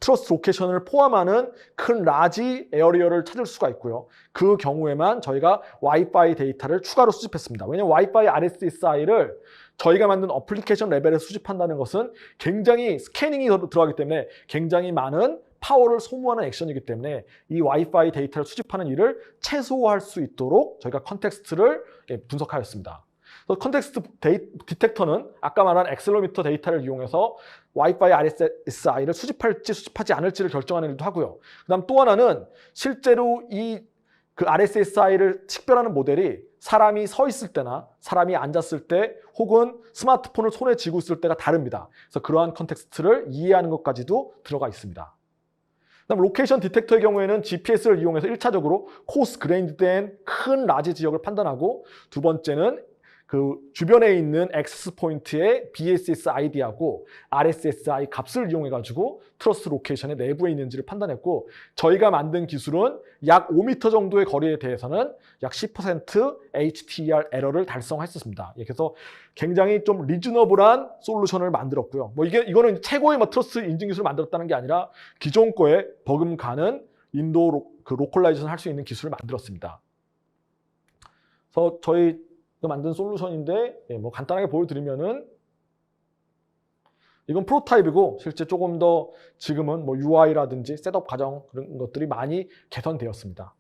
트러스 로케이션을 포함하는 큰 라지 에어리어를 찾을 수가 있고요. 그 경우에만 저희가 와이파이 데이터를 추가로 수집했습니다. 왜냐하면 와이파이 RSSI를 저희가 만든 어플리케이션 레벨에 수집한다는 것은 굉장히 스캐닝이 들어가기 때문에 굉장히 많은 파워를 소모하는 액션이기 때문에 이 와이파이 데이터를 수집하는 일을 최소화할 수 있도록 저희가 컨텍스트를 분석하였습니다. 컨텍스트 디텍터는 아까 말한 액셀로미터 데이터를 이용해서 와이파이 RSSI를 수집할지 수집하지 않을지를 결정하는 일도 하고요. 그다음 또 하나는 실제로 그 RSSI를 식별하는 모델이 사람이 서 있을 때나 사람이 앉았을 때 혹은 스마트폰을 손에 쥐고 있을 때가 다릅니다. 그래서 그러한 컨텍스트를 이해하는 것까지도 들어가 있습니다. 그다음 로케이션 디텍터의 경우에는 GPS를 이용해서 1차적으로 코스 그레인드된 큰 라지 지역을 판단하고, 두 번째는 그 주변에 있는 액세스 포인트의 BSS ID하고 RSSI 값을 이용해가지고 트러스 로케이션의 내부에 있는지를 판단했고, 저희가 만든 기술은 약 5m 정도의 거리에 대해서는 약 10% HTR 에러를 달성했었습니다. 그래서 굉장히 좀 리즈너블한 솔루션을 만들었고요. 이거는 최고의 트러스 인증 기술을 만들었다는 게 아니라 기존 거에 버금가는 인도 로컬라이제이션 할 수 있는 기술을 만들었습니다. 그래서 저희 만든 솔루션인데 간단하게 보여드리면은 이건 프로타입이고 실제 조금 더 지금은 UI라든지 셋업 과정 그런 것들이 많이 개선되었습니다.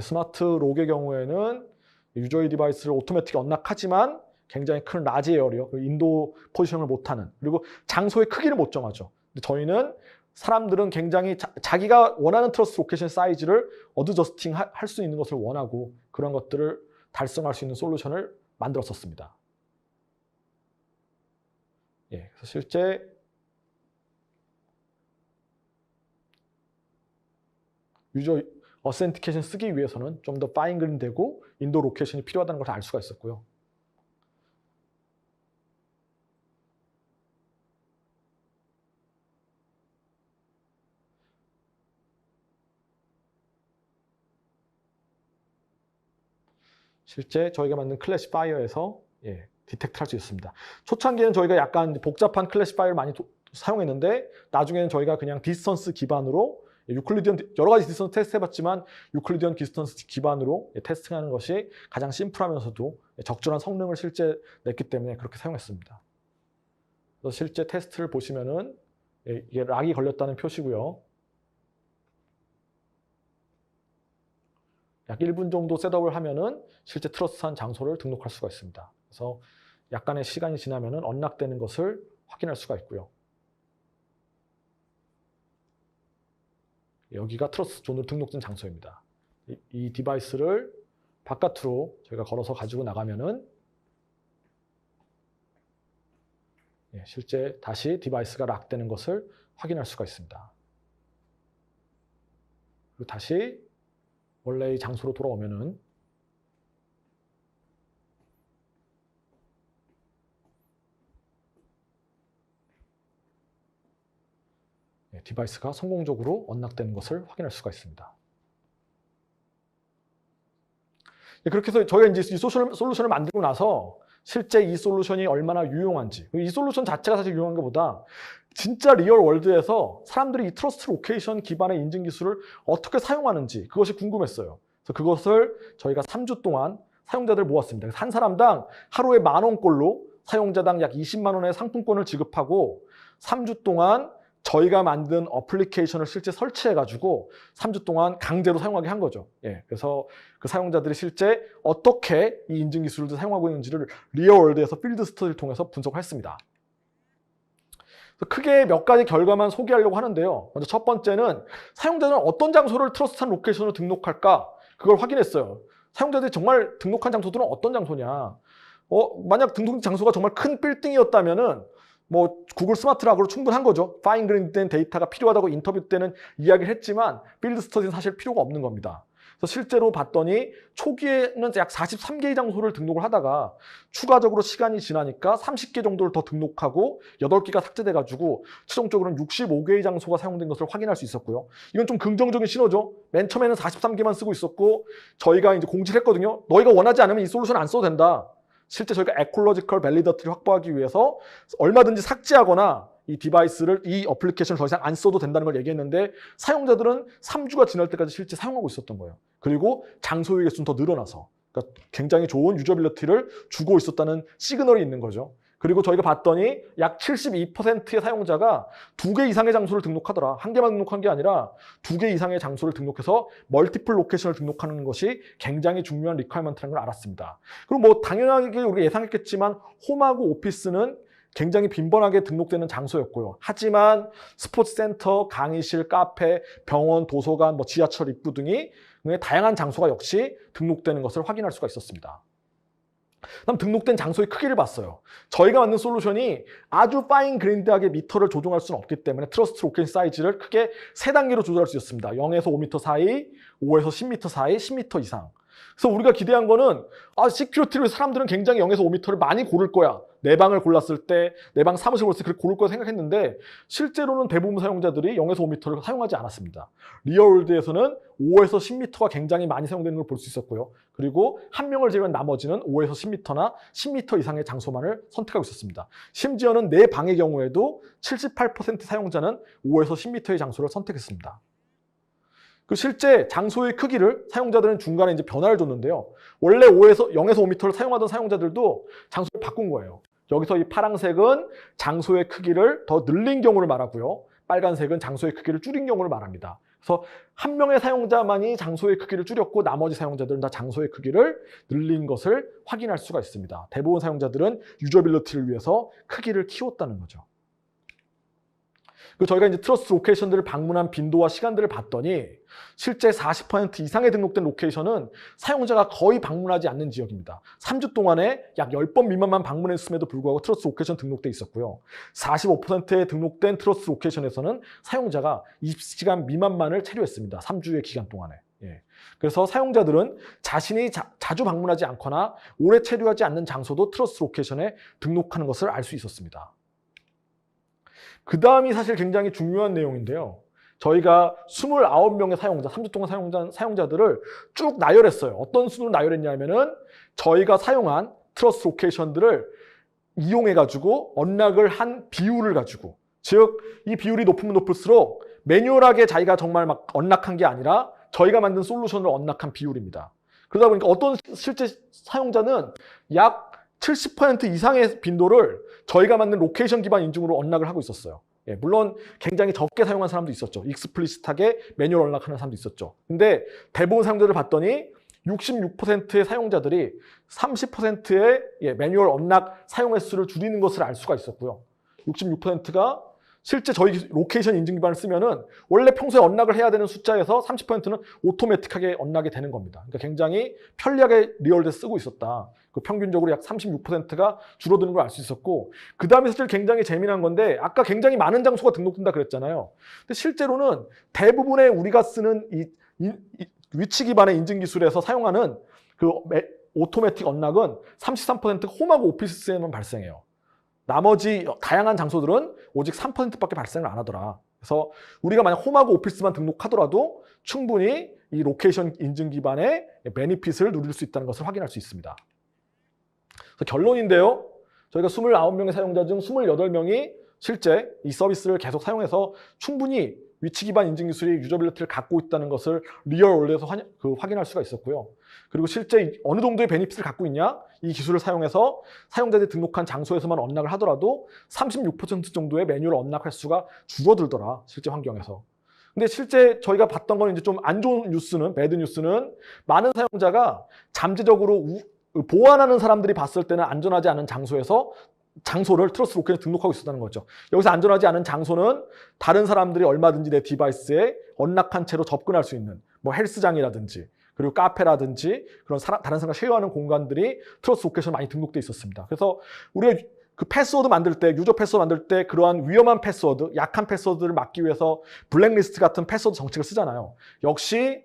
스마트 록의 경우에는 유저의 디바이스를 오토매틱 언락하지만 굉장히 큰 라지 에어리어, 인도 포지션을 못하는, 그리고 장소의 크기를 못 정하죠. 근데 저희는 사람들은 굉장히 자기가 원하는 트러스 로케이션 사이즈를 어드저스팅 할 수 있는 것을 원하고 그런 것들을 달성할 수 있는 솔루션을 만들었었습니다. 그래서 실제 유저 어센티케이션 쓰기 위해서는 좀 더 파인그린 되고 인도 로케이션이 필요하다는 것을 알 수가 있었고요. 실제 저희가 만든 클래시파이어에서 디텍트 할 수 있습니다. 초창기에는 저희가 약간 복잡한 클래시파이어를 많이 사용했는데 나중에는 저희가 그냥 디스턴스 기반으로 유클리디언 여러 가지 디스턴스 테스트 해봤지만 유클리디언 디스턴스 기반으로 테스팅하는 것이 가장 심플하면서도 적절한 성능을 실제 냈기 때문에 그렇게 사용했습니다. 그래서 실제 테스트를 보시면은 이게 락이 걸렸다는 표시고요. 약 1분 정도 셋업을 하면은 실제 트러스한 장소를 등록할 수가 있습니다. 그래서 약간의 시간이 지나면은 언락되는 것을 확인할 수가 있고요. 여기가 트러스 존으로 등록된 장소입니다. 이 디바이스를 바깥으로 저희가 걸어서 가지고 나가면은 실제 다시 디바이스가 락되는 것을 확인할 수가 있습니다. 그리고 다시 원래의 장소로 돌아오면은 디바이스가 성공적으로 언락되는 것을 확인할 수가 있습니다. 그렇게 해서 저희가 이제 이 솔루션을 만들고 나서 실제 이 솔루션이 얼마나 유용한지, 이 솔루션 자체가 사실 유용한 것보다 진짜 리얼 월드에서 사람들이 이 트러스트 로케이션 기반의 인증 기술을 어떻게 사용하는지 그것이 궁금했어요. 그래서 그것을 저희가 3주 동안 사용자들 모았습니다. 그래서 한 사람당 하루에 10,000원꼴로 사용자당 약 20만 원의 상품권을 지급하고 3주 동안 저희가 만든 어플리케이션을 실제 설치해가지고 3주 동안 강제로 사용하게 한 거죠. 그래서 그 사용자들이 실제 어떻게 이 인증 기술을 사용하고 있는지를 리얼월드에서 필드 스터디를 통해서 분석을 했습니다. 크게 몇 가지 결과만 소개하려고 하는데요. 먼저 첫 번째는 사용자들은 어떤 장소를 트러스트한 로케이션으로 등록할까? 그걸 확인했어요. 사용자들이 정말 등록한 장소들은 어떤 장소냐? 만약 등록 장소가 정말 큰 빌딩이었다면은 구글 스마트락으로 충분한 거죠. 파인그린된 데이터가 필요하다고 인터뷰 때는 이야기를 했지만 필드 스터디는 사실 필요가 없는 겁니다. 그래서 실제로 봤더니 초기에는 약 43개의 장소를 등록을 하다가 추가적으로 시간이 지나니까 30개 정도를 더 등록하고 8개가 삭제돼가지고 최종적으로는 65개의 장소가 사용된 것을 확인할 수 있었고요. 이건 좀 긍정적인 신호죠. 맨 처음에는 43개만 쓰고 있었고 저희가 이제 공지를 했거든요. 너희가 원하지 않으면 이 솔루션 안 써도 된다. 실제 저희가 에콜로지컬 밸리더티를 확보하기 위해서 얼마든지 삭제하거나 이 디바이스를, 이 어플리케이션을 더 이상 안 써도 된다는 걸 얘기했는데 사용자들은 3주가 지날 때까지 실제 사용하고 있었던 거예요. 그리고 장소의 개수는 더 늘어나서, 그러니까 굉장히 좋은 유저빌리티를 주고 있었다는 시그널이 있는 거죠. 그리고 저희가 봤더니 약 72%의 사용자가 2개 이상의 장소를 등록하더라. 한 개만 등록한 게 아니라 2개 이상의 장소를 등록해서 멀티플 로케이션을 등록하는 것이 굉장히 중요한 리퀘어먼트라는 걸 알았습니다. 그리고 뭐 당연하게 우리가 예상했겠지만 홈하고 오피스는 굉장히 빈번하게 등록되는 장소였고요. 하지만 스포츠센터, 강의실, 카페, 병원, 도서관, 뭐 지하철 입구 등이 다양한 장소가 역시 등록되는 것을 확인할 수가 있었습니다. 그다음 등록된 장소의 크기를 봤어요. 저희가 만든 솔루션이 아주 파인 그레인드하게 미터를 조정할 수는 없기 때문에 트러스트 로케이션 사이즈를 크게 3단계로 조절할 수 있었습니다. 0에서 5m 사이, 5에서 10m 사이, 10m 이상. 그래서 우리가 기대한 거는 시큐리티를 사람들은 굉장히 0에서 5m를 많이 고를 거야. 내 방을 골랐을 때, 내 방 사무실 골랐을 때 그렇게 고를 거라 생각했는데 실제로는 대부분 사용자들이 0에서 5m를 사용하지 않았습니다. 리얼월드에서는 5에서 10m가 굉장히 많이 사용되는 걸 볼 수 있었고요. 그리고 한 명을 제외한 나머지는 5에서 10m나 10m 이상의 장소만을 선택하고 있었습니다. 심지어는 내 방의 경우에도 78% 사용자는 5에서 10m의 장소를 선택했습니다. 그 실제 장소의 크기를 사용자들은 중간에 이제 변화를 줬는데요. 원래 0에서 5m를 사용하던 사용자들도 장소를 바꾼 거예요. 여기서 이 파란색은 장소의 크기를 더 늘린 경우를 말하고요. 빨간색은 장소의 크기를 줄인 경우를 말합니다. 그래서 한 명의 사용자만이 장소의 크기를 줄였고 나머지 사용자들은 다 장소의 크기를 늘린 것을 확인할 수가 있습니다. 대부분 사용자들은 유저빌리티를 위해서 크기를 키웠다는 거죠. 그리고 저희가 이제 트러스트 로케이션들을 방문한 빈도와 시간들을 봤더니 실제 40% 이상의 등록된 로케이션은 사용자가 거의 방문하지 않는 지역입니다. 3주 동안에 약 10번 미만만 방문했음에도 불구하고 트러스트 로케이션 등록돼 있었고요. 45%의 등록된 트러스트 로케이션에서는 사용자가 20시간 미만만을 체류했습니다. 3주의 기간 동안에. 그래서 사용자들은 자신이 자주 방문하지 않거나 오래 체류하지 않는 장소도 트러스트 로케이션에 등록하는 것을 알 수 있었습니다. 그 다음이 사실 굉장히 중요한 내용인데요. 저희가 29명의 사용자, 3주 동안 사용자들을 쭉 나열했어요. 어떤 순으로 나열했냐면은 저희가 사용한 트러스트 로케이션들을 이용해가지고 언락을 한 비율을 가지고, 즉 이 비율이 높으면 높을수록 매뉴얼하게 자기가 정말 막 언락한 게 아니라 저희가 만든 솔루션을 언락한 비율입니다. 그러다 보니까 어떤 실제 사용자는 약 70% 이상의 빈도를 저희가 만든 로케이션 기반 인증으로 언락을 하고 있었어요. 물론 굉장히 적게 사용한 사람도 있었죠. 익스플리시트하게 매뉴얼 언락하는 사람도 있었죠. 근데 대부분 사용자를 봤더니 66%의 사용자들이 30%의 매뉴얼 언락 사용 횟수를 줄이는 것을 알 수가 있었고요. 66%가 실제 저희 로케이션 인증 기반을 쓰면은 원래 평소에 언락을 해야 되는 숫자에서 30%는 오토매틱하게 언락이 되는 겁니다. 그러니까 굉장히 편리하게 리얼드에 쓰고 있었다. 그 평균적으로 약 36%가 줄어드는 걸 알 수 있었고, 그 다음에 사실 굉장히 재미난 건데 아까 굉장히 많은 장소가 등록된다 그랬잖아요. 근데 실제로는 대부분의 우리가 쓰는 이 위치 기반의 인증 기술에서 사용하는 그 오토매틱 언락은 33%가 홈하고 오피스에만 발생해요. 나머지 다양한 장소들은 오직 3%밖에 발생을 안 하더라. 그래서 우리가 만약 홈하고 오피스만 등록하더라도 충분히 이 로케이션 인증 기반의 베니핏을 누릴 수 있다는 것을 확인할 수 있습니다. 그래서 결론인데요. 저희가 29명의 사용자 중 28명이 실제 이 서비스를 계속 사용해서 충분히 위치 기반 인증 기술이 유저빌리티를 갖고 있다는 것을 리얼월드에서 확인할 수가 있었고요. 그리고 실제 어느 정도의 베니핏을 갖고 있냐? 이 기술을 사용해서 사용자들이 등록한 장소에서만 언락을 하더라도 36% 정도의 매뉴얼 언락 횟수가 줄어들더라. 실제 환경에서. 근데 실제 저희가 봤던 건 이제 좀 안 좋은 뉴스는, 배드 뉴스는 많은 사용자가 잠재적으로 보안하는 사람들이 봤을 때는 안전하지 않은 장소를 트러스트 로케이션에 등록하고 있었다는 거죠. 여기서 안전하지 않은 장소는 다른 사람들이 얼마든지 내 디바이스에 언락한 채로 접근할 수 있는 뭐 헬스장이라든지 그리고 카페라든지 그런 다른 사람과 쉐어하는 공간들이 트러스트 로케이션에 많이 등록돼 있었습니다. 그래서 우리가 그 패스워드 만들 때, 유저 패스워드 만들 때 그러한 위험한 패스워드, 약한 패스워드를 막기 위해서 블랙리스트 같은 패스워드 정책을 쓰잖아요. 역시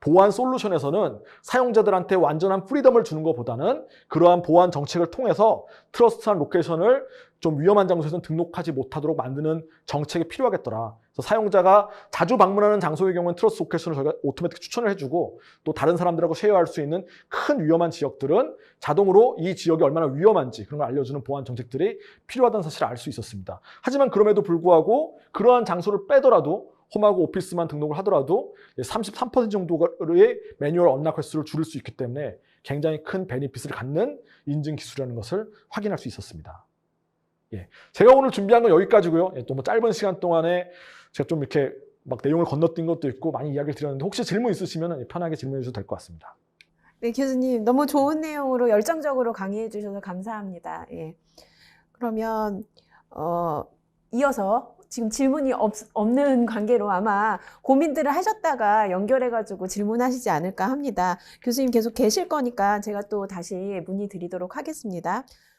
보안 솔루션에서는 사용자들한테 완전한 프리덤을 주는 것보다는 그러한 보안 정책을 통해서 트러스트한 로케이션을 좀 위험한 장소에서는 등록하지 못하도록 만드는 정책이 필요하겠더라. 그래서 사용자가 자주 방문하는 장소의 경우는 트러스트 로케이션을 저희가 오토매틱 추천을 해주고 또 다른 사람들하고 쉐어할 수 있는 큰 위험한 지역들은 자동으로 이 지역이 얼마나 위험한지 그런 걸 알려주는 보안 정책들이 필요하다는 사실을 알 수 있었습니다. 하지만 그럼에도 불구하고 그러한 장소를 빼더라도 홈하고 오피스만 등록을 하더라도 33% 정도의 매뉴얼 언락 횟수를 줄일 수 있기 때문에 굉장히 큰 베니핏을 갖는 인증 기술이라는 것을 확인할 수 있었습니다. 예. 제가 오늘 준비한 건 여기까지고요. 예, 또 뭐 짧은 시간 동안에 제가 좀 이렇게 막 내용을 건너뛴 것도 있고 많이 이야기를 드렸는데 혹시 질문 있으시면 편하게 질문해 주셔도 될 것 같습니다. 네, 교수님 너무 좋은 내용으로 열정적으로 강의해 주셔서 감사합니다. 예. 그러면 이어서 지금 질문이 없는 관계로 아마 고민들을 하셨다가 연결해가지고 질문하시지 않을까 합니다. 교수님 계속 계실 거니까 제가 또 다시 문의 드리도록 하겠습니다.